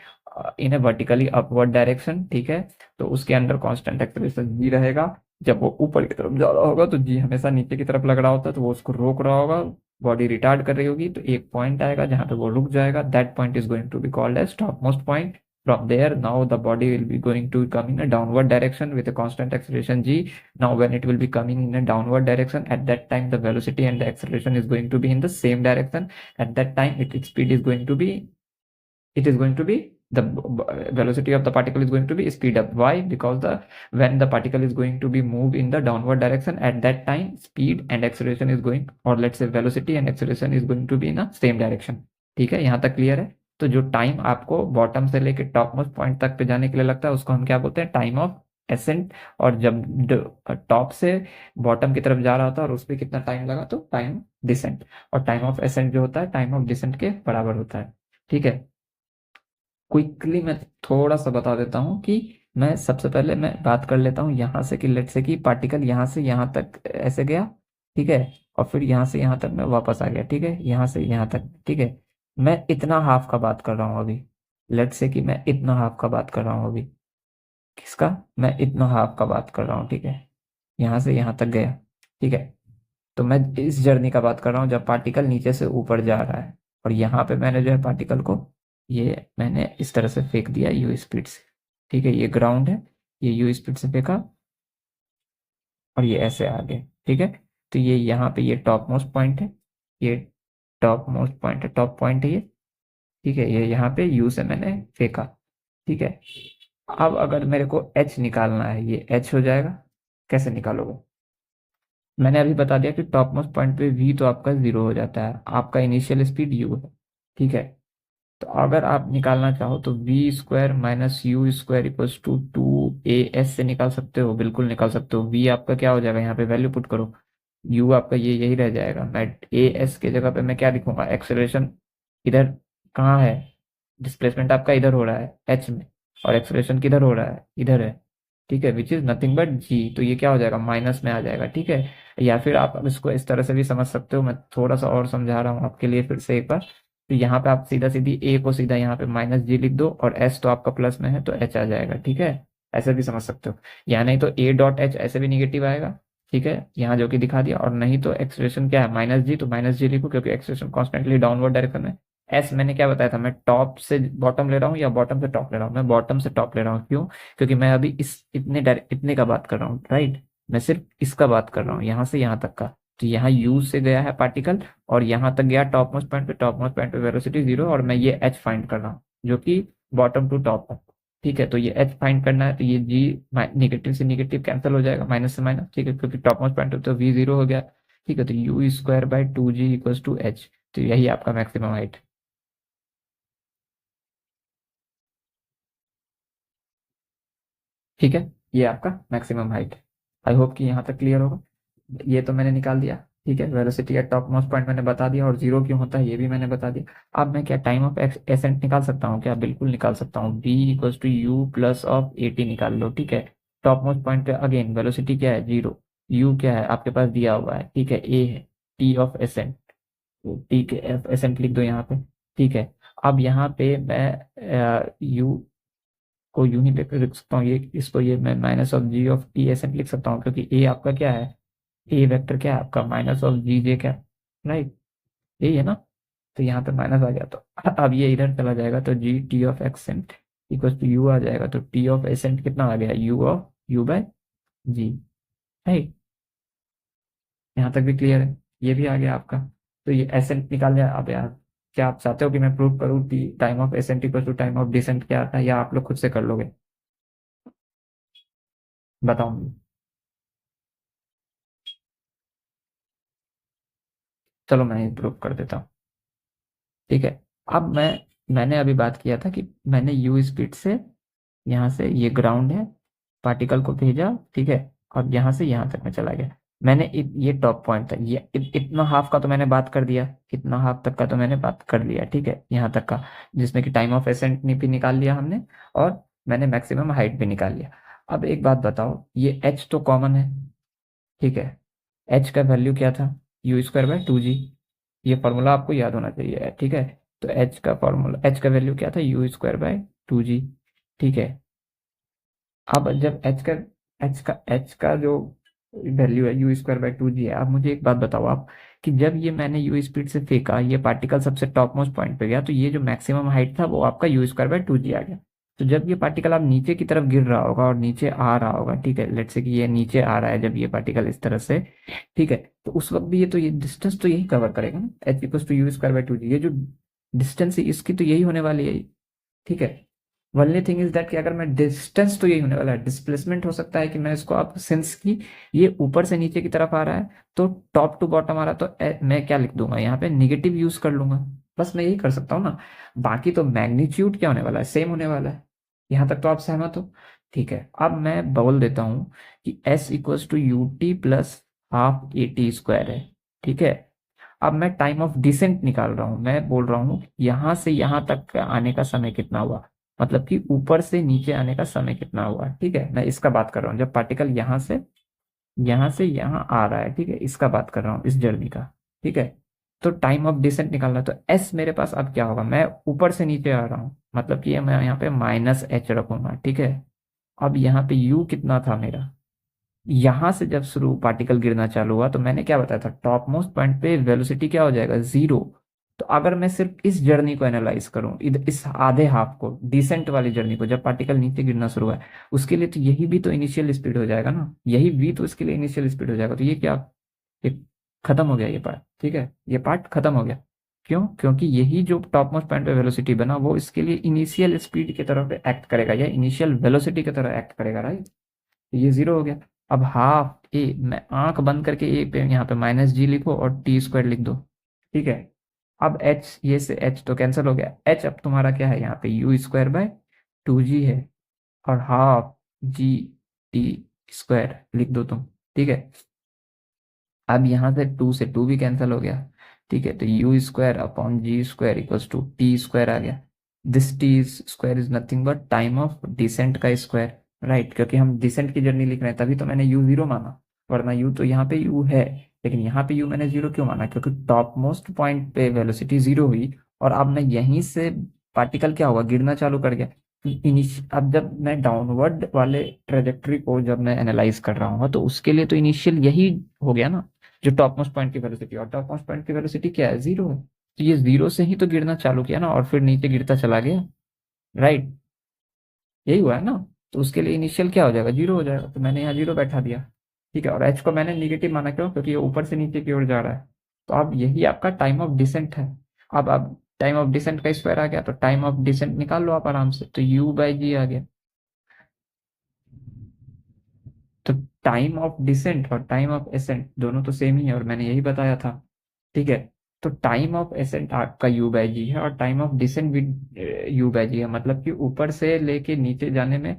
इन ए वर्टिकली अपवर्ड डायरेक्शन। ठीक है, तो उसके अंदर कांस्टेंट एक्सेलरेशन जी रहेगा, जब वो ऊपर की तरफ जा रहा होगा तो जी हमेशा नीचे की तरफ लग रहा होता है, तो वो उसको रोक रहा होगा, बॉडी रिटार्ड कर रही होगी, तो एक पॉइंट आएगा जहां पे वो रुक जाएगा, that point is going to be called as top most point. From there, now the body will be going to come in a downward direction with a constant acceleration g. Now, when it will be coming in a downward direction, at that time the velocity and the acceleration is going to be in the same direction. At that time, its speed is going to be, it is going to be the velocity of the particle is going to be speed up. Why? Because the when the particle is going to be moved in the downward direction, at that time speed and acceleration is going, or let's say velocity and acceleration is going to be in a same direction. ठीक है, यहाँ तक clear है। तो जो time आपको bottom से लेके टॉप मोस्ट पॉइंट तक पे जाने के लिए लगता है उसको हम क्या बोलते हैं, टाइम ऑफ एसेंट। और जब टॉप से बॉटम की तरफ जा रहा होता है और उस पर कितना टाइम लगा तो टाइम डिसेंट, और टाइम ऑफ एसेंट जो होता है टाइम ऑफ डिसेंट के बराबर होता है। ठीक है, क्विकली मैं थोड़ा सा बता देता हूँ कि मैं सबसे पहले मैं बात कर लेता हूँ यहाँ से कि लेट से कि पार्टिकल यहाँ से यहाँ तक ऐसे गया, ठीक है, और फिर यहाँ से यहाँ तक मैं वापस आ गया, ठीक है, यहाँ से यहाँ तक, ठीक है, मैं इतना हाफ का बात कर रहा हूँ अभी, लेट से कि मैं इतना हाफ का बात कर रहा हूँ अभी, किसका, मैं इतना हाफ का बात कर रहा हूँ, ठीक है, यहाँ से यहाँ तक गया, ठीक है। तो मैं इस जर्नी का बात कर रहा हूँ जब पार्टिकल नीचे से ऊपर जा रहा है, और यहाँ पे मैंने जो है पार्टिकल को ये मैंने इस तरह से फेंक दिया यू स्पीड से। ठीक है, ये ग्राउंड है, ये यू स्पीड से फेंका और ये ऐसे आ गए। ठीक है, तो ये यहाँ पे ये टॉप मोस्ट पॉइंट है, ये टॉप मोस्ट पॉइंट है, टॉप पॉइंट है ये। ठीक है, ये यहाँ पे यू से मैंने फेंका। ठीक है, अब अगर मेरे को एच निकालना है, ये एच हो जाएगा। कैसे निकालोगे? मैंने अभी बता दिया कि टॉप मोस्ट पॉइंट पे वी तो आपका जीरो हो जाता है, आपका इनिशियल स्पीड यू है। ठीक है, तो अगर आप निकालना चाहो तो V square minus U square equals to 2 AS से निकाल सकते हो, बिल्कुल निकाल सकते हो। वी आपका क्या हो जाएगा, यहाँ पे वैल्यू पुट करो, यू आपका ये यही रह जाएगा। मैं AS के जगह पे मैं क्या लिखूंगा, एक्सेलरेशन इधर कहाँ है, डिस्प्लेसमेंट आपका इधर हो रहा है एच में, और एक्सेलरेशन किधर हो रहा है, इधर है। ठीक है, विच इज नथिंग बट जी, तो ये क्या हो जाएगा, माइनस में आ जाएगा। ठीक है, या फिर आप अब इसको इस तरह से भी समझ सकते हो, मैं थोड़ा सा और समझा रहा हूँ आपके लिए फिर से एक बार। तो यहाँ पे आप सीधा सीधी ए को सीधा यहाँ पे माइनस जी लिख दो, और एस तो आपका प्लस में है तो एच आ जाएगा। ठीक है, ऐसे भी समझ सकते हो, या नहीं तो ए डॉट एच ऐसे भी निगेटिव आएगा। ठीक है, यहाँ जो कि दिखा दिया, और नहीं तो एक्सप्रेशन क्या है, माइनस जी, तो माइनस जी लिखो क्योंकि एक्सप्रेशन कॉन्स्टेंटली डाउनवर्ड डायरेक्शन में। एस मैंने क्या बताया था, मैं टॉप से बॉटम ले रहा हूँ या बॉटम से टॉप ले रहा हूँ, मैं बॉटम से टॉप ले रहा हूँ। क्यों? क्योंकि मैं अभी इस इतने का बात कर रहा हूँ, राइट। मैं सिर्फ इसका बात कर रहा हूँ, यहाँ से यहाँ तक का। तो यहाँ यू से गया है पार्टिकल, और यहाँ तक गया टॉप मोस्ट पॉइंट पे, टॉप मोस्ट पॉइंट पे वेलोसिटी जीरो, और मैं ये एच फाइंड कर रहा हूँ जो कि बॉटम टू टॉप है। ठीक है, तो ये एच फाइंड करना है, तो ये जी निगेटिव से निगेटिव कैंसिल हो जाएगा, माइनस से माइनस। ठीक है, क्योंकि टॉप मोस्ट पॉइंट पे तो वी जीरो हो गया। ठीक है, तो you square by 2G equals to H, तो यही आपका मैक्सिमम हाइट। ठीक है, ये आपका मैक्सिमम हाइट। आई होप कि यहाँ तक क्लियर होगा। ये तो मैंने निकाल दिया। ठीक है, velocity at top most point मैंने बता दिया, और जीरो क्यों होता है ये भी मैंने बता दिया। अब मैं क्या टाइम ऑफ एसेंट निकाल सकता हूँ क्या? बिल्कुल निकाल सकता हूँ, V equals to U plus of AT निकाल लो। ठीक है, टॉप मोस्ट पॉइंट पे अगेन वेलोसिटी क्या है, जीरो। यू क्या है आपके पास दिया हुआ है, ठीक है, ए है। टी ऑफ एसेंट, टी के एफ एसेंट लिख दो यहाँ पे। ठीक है, अब यहाँ पे मैं यू को यूं ही लिख सकता हूँ, ये इसको ये मैं minus of G of T ऐसे लिख सकता हूँ, क्योंकि ए आपका क्या है, ए वेक्टर क्या है आपका, माइनस ऑफ जी जे क्या, राइट, यही है ना। तो यहाँ पे माइनस आ गया, तो अब ये इधर चला जाएगा, तो g t of ascent equal to u आ जाएगा। तो टी ऑफ एसेंट कितना आ गया, u of u by g, right. यहाँ तक भी क्लियर है, ये भी आ गया आपका। तो ये एसेंट निकाल लिया। अब यार क्या आप चाहते हो कि मैं प्रूव करूँ कि time of ascent equal to time of descent क्या आता है, या आप लोग खुद से कर लोगे? बताओ। चलो मैं ही प्रूव कर देता हूँ। ठीक है, अब मैंने अभी बात किया था कि मैंने यू स्पीड से यहाँ से, ये ग्राउंड है, पार्टिकल को भेजा। ठीक है, और यहाँ से यहाँ तक मैं चला गया। मैंने ये टॉप पॉइंट था, ये इतना हाफ का तो मैंने बात कर दिया, इतना हाफ तक का तो मैंने बात कर लिया। ठीक है, यहाँ तक का, जिसमें कि टाइम ऑफ एसेंट भी निकाल लिया हमने, और मैंने मैक्सिमम हाइट भी निकाल लिया। अब एक बात बताओ, ये एच तो कॉमन है। ठीक है, एच का वैल्यू क्या था, यू स्क्वायर बाय 2G। ये फॉर्मूला आपको याद होना चाहिए। ठीक है, तो एच का फॉर्मूला, एच का वैल्यू क्या था, यू स्क्वायर बाय 2G। ठीक है, अब जब एच का जो वैल्यू है यू स्क्वायर बाय 2G है। अब मुझे एक बात बताओ आप, कि जब ये मैंने यू स्पीड से फेंका, ये पार्टिकल सबसे टॉप मोस्ट पॉइंट पे गया, तो ये जो मैक्सिमम हाइट था वो आपका यू स्क्वायर बाय 2G आ गया। तो जब ये पार्टिकल आप नीचे की तरफ गिर रहा होगा और नीचे आ रहा होगा, ठीक है, लेट्स से कि ये नीचे आ रहा है जब ये पार्टिकल इस तरह से, ठीक है, तो उस वक्त भी ये डिस्टेंस तो यही कवर करेगा ना, H equal to U square by 2G। ये जो डिस्टेंस है इसकी तो यही होने वाली है। ठीक है, ओनली थिंग इज दैट कि अगर मैं डिस्टेंस तो यही होने वाला है, डिस्प्लेसमेंट हो सकता है कि मैं इसको, आप सिंस की ये ऊपर से नीचे की तरफ आ रहा है, तो टॉप टू बॉटम आ रहा है, तो मैं क्या लिख दूंगा यहाँ पे, निगेटिव यूज कर लूंगा। बस मैं यही कर सकता हूँ ना। बाकी तो मैग्नीट्यूड क्या होने वाला है, सेम होने वाला है। यहाँ तक तो आप सहमत हो? ठीक है, अब मैं बोल देता हूँ कि S equals to U T plus half AT square है। ठीक है, अब मैं टाइम ऑफ डिसेंट निकाल रहा हूं, मैं बोल रहा हूँ यहां से यहां तक आने का समय कितना हुआ, मतलब कि ऊपर से नीचे आने का समय कितना हुआ। ठीक है, मैं इसका बात कर रहा हूँ, जब पार्टिकल यहां से यहां आ रहा है। ठीक है, इसका बात कर रहा हूँ, इस जर्नी का। ठीक है, तो टाइम ऑफ डिसेंट निकालना है, तो एस मेरे पास अब क्या होगा, मैं ऊपर से नीचे आ रहा हूँ, मतलब कि मैं यहाँ पे माइनस एच रखूंगा। ठीक है, अब यहाँ पे यू कितना था मेरा, यहां से जब शुरू पार्टिकल गिरना चालू हुआ तो मैंने क्या बताया था, टॉप मोस्ट पॉइंट पे वेलोसिटी क्या हो जाएगा, 0। तो अगर मैं सिर्फ इस जर्नी को एनालाइज करूं, इस आधे हाफ को, डिसेंट वाली जर्नी को, जब पार्टिकल नीचे गिरना शुरू हुआ है, उसके लिए तो यही भी तो इनिशियल स्पीड हो जाएगा ना, यही भी तो इसके लिए इनिशियल स्पीड हो जाएगा। तो ये क्या, ये खत्म हो गया ये पार्ट, ठीक है, ये पार्ट खत्म हो गया। क्यों? क्योंकि यही जो टॉप मोस्ट पॉइंट पे वेलोसिटी बना वो इसके लिए इनिशियल स्पीड की तरफ एक्ट करेगा या इनिशियल वेलोसिटी की तरह एक्ट करेगा, राइट। तो ये 0 हो गया। अब हाफ ए, मैं आंख बंद करके ए पे यहाँ पे -g लिखो और टी स्क्वायर लिख दो, ठीक है। अब एच, ये से एच तो कैंसिल हो गया, एच अब तुम्हारा क्या है यहाँ पे, यू स्क्वायर बाय 2g है, और हाफ जी टी स्क्वायर लिख दो तुम, ठीक है। अब यहाँ से 2 से 2 भी कैंसिल हो गया, ठीक है। तो you square upon g square equals to t square आ गया। This t square is nothing but time of descent का स्क्वायर, राइट। क्योंकि हम डिसेंट की जर्नी लिख रहे हैं तभी तो मैंने यू 0 माना, वरना यू तो यहाँ पे यू है, लेकिन यहाँ पे यू मैंने 0 क्यों माना, क्योंकि टॉप मोस्ट पॉइंट पे वेलोसिटी 0 हुई और अब मैं यहीं से पार्टिकल क्या होगा, गिरना चालू कर गया। अब जब मैं डाउनवर्ड वाले ट्रेजेक्टरी को जब मैं एनालाइज कर रहा हूँ तो उसके लिए तो इनिशियल यही हो गया ना, जो टॉप मोस्ट पॉइंट की वेलोसिटी, और टॉप मोस्ट पॉइंट की वेलोसिटी क्या है, 0 है। तो ये 0 से ही तो गिरना चालू किया ना और फिर नीचे गिरता चला गया, राइट। यही हुआ है ना। तो उसके लिए इनिशियल क्या हो जाएगा, 0 हो जाएगा। तो मैंने यहाँ 0 बैठा दिया, ठीक है। और एच को मैंने निगेटिव माना, क्यों, क्योंकि ये ऊपर से नीचे की ओर जा रहा है। तो अब यही आपका टाइम ऑफ डिसेंट है। अब टाइम ऑफ डिसेंट का स्क्वायर आ गया तो टाइम ऑफ डिसेंट निकाल लो आप आराम से, तो यू बाई जी आ गया। तो टाइम ऑफ डिसेंट और टाइम ऑफ एसेंट दोनों तो सेम ही है और मैंने यही बताया था, ठीक है। तो टाइम ऑफ एसेंट आपका यू बाई जी है और टाइम ऑफ डिसेंट भी यू बाई जी है, मतलब कि ऊपर से लेके नीचे जाने में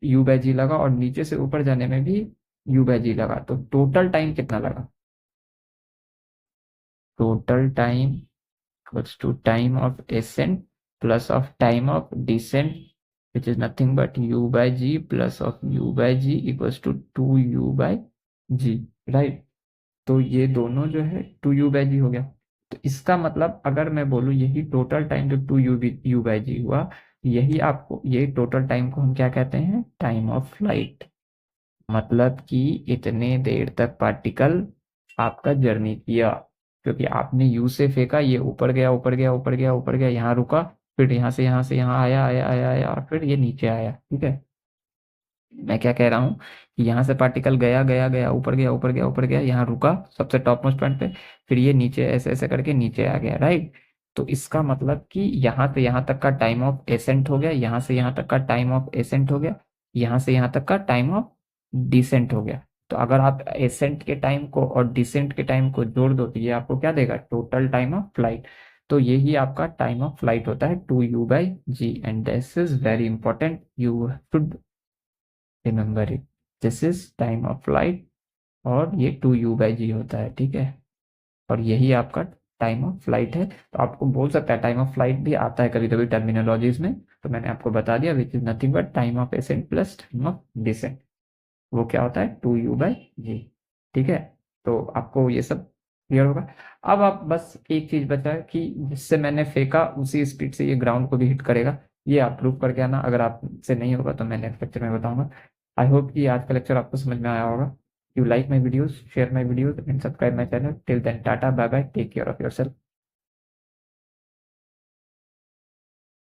यू बाई जी लगा और नीचे से ऊपर जाने में भी यू बाई जी लगा। तो टोटल टाइम कितना लगा, total time equals to time of ascent plus of time of descent which is nothing but u by g plus of u by g equals to 2u by g, right. तो ये दोनों जो है 2u by g हो गया। तो इसका मतलब अगर मैं बोलूँ यही टोटल टाइम जो 2u by g हुआ, यही आपको, ये टोटल टाइम को हम क्या कहते हैं, टाइम ऑफ फ्लाइट। मतलब कि इतने देर तक पार्टिकल आपका जर्नी किया, क्योंकि आपने यू से फेंका, ये ऊपर गया ऊपर गया ऊपर गया ऊपर गया, यहाँ रुका, फिर यहाँ से यहाँ आया आया आया आया और फिर ये नीचे आया, ठीक है। मैं क्या कह रहा हूँ कि यहाँ से पार्टिकल गया गया गया, ऊपर गया ऊपर गया ऊपर गया, यहाँ रुका सबसे टॉप मोस्ट पॉइंट पे, फिर ये नीचे ऐसे ऐसे करके नीचे आ गया, राइट। तो इसका मतलब कि यहाँ से यहाँ तक का टाइम ऑफ एसेंट हो गया, यहाँ से यहाँ तक का टाइम ऑफ एसेंट हो गया, यहाँ से यहाँ तक का टाइम ऑफ डिसेंट हो गया। तो अगर आप एसेंट के टाइम को और डिसेंट के टाइम को जोड़ दो तो ये आपको क्या देगा, टोटल टाइम ऑफ फ्लाइट। तो यही आपका टाइम ऑफ फ्लाइट होता है 2u by g, and this is very important, you should remember it. This is time of flight और ये 2u by g होता है, ठीक है। और यही आपका टाइम ऑफ फ्लाइट है। तो आपको बोल सकता है टाइम ऑफ फ्लाइट भी आता है कभी कभी टर्मिनोलॉजीज में, तो मैंने आपको बता दिया, which is nothing but time of ascent plus time of descent. वो क्या होता है, 2u by g, ठीक है। तो आपको ये सब क्लियर होगा। अब आप बस एक चीज बचा है कि जिससे मैंने फेंका उसी स्पीड से ये ग्राउंड को भी हिट करेगा, ये आप प्रूव करके आना। अगर आपसे नहीं होगा तो मैं नेक्स्ट लेक्चर में बताऊंगा। आई होप कि आज का लेक्चर आपको समझ में आया होगा। You like my videos, share my videos and subscribe my channel. Till then tata bye bye, take care of your self.